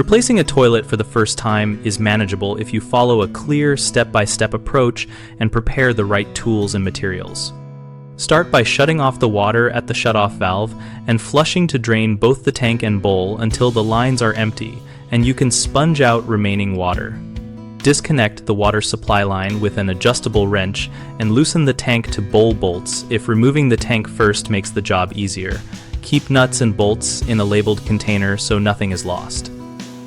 Replacing a toilet for the first time is manageable if you follow a clear step-by-step approach and prepare the right tools and materials. Start by shutting off the water at the shutoff valve and flushing to drain both the tank and bowl until the lines are empty and you can sponge out remaining water. Disconnect the water supply line with an adjustable wrench and loosen the tank to bowl bolts if removing the tank first makes the job easier. Keep nuts and bolts in a labeled container so nothing is lost.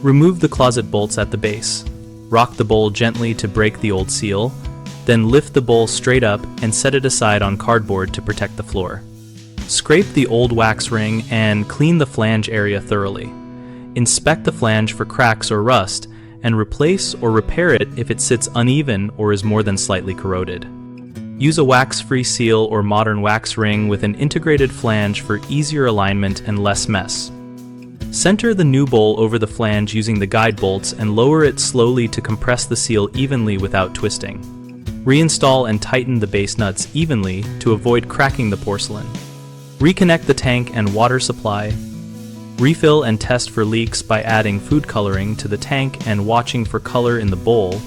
Remove the closet bolts at the base. Rock the bowl gently to break the old seal, then lift the bowl straight up and set it aside on cardboard to protect the floor. Scrape the old wax ring and clean the flange area thoroughly. Inspect the flange for cracks or rust and replace or repair it if it sits uneven or is more than slightly corroded. Use a wax-free seal or modern wax ring with an integrated flange for easier alignment and less mess. Center the new bowl over the flange using the guide bolts and lower it slowly to compress the seal evenly without twisting. Reinstall and tighten the base nuts evenly to avoid cracking the porcelain. Reconnect the tank and water supply. Refill and test for leaks by adding food coloring to the tank and watching for color in the bowl,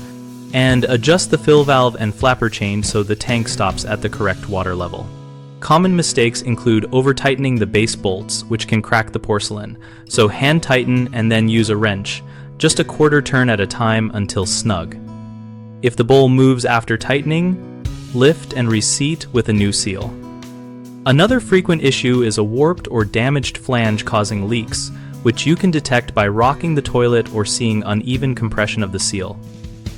and adjust the fill valve and flapper chain so the tank stops at the correct water level. Common mistakes include over-tightening the base bolts, which can crack the porcelain, so hand tighten and then use a wrench, just a quarter turn at a time until snug. If the bowl moves after tightening, lift and reseat with a new seal. Another frequent issue is a warped or damaged flange causing leaks, which you can detect by rocking the toilet or seeing uneven compression of the seal.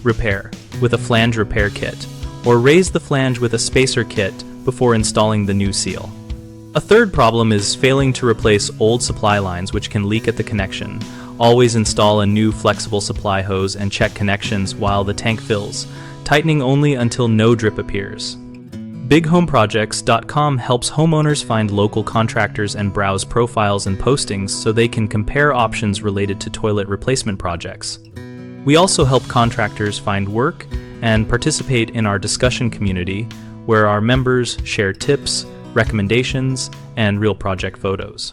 Repair with a flange repair kit, or raise the flange with a spacer kit before installing the new seal. A third problem is failing to replace old supply lines which can leak at the connection. Always install a new flexible supply hose and check connections while the tank fills, tightening only until no drip appears. BigHomeProjects.com helps homeowners find local contractors and browse profiles and postings so they can compare options related to toilet replacement projects. We also help contractors find work and participate in our discussion community where our members share tips, recommendations, and real project photos.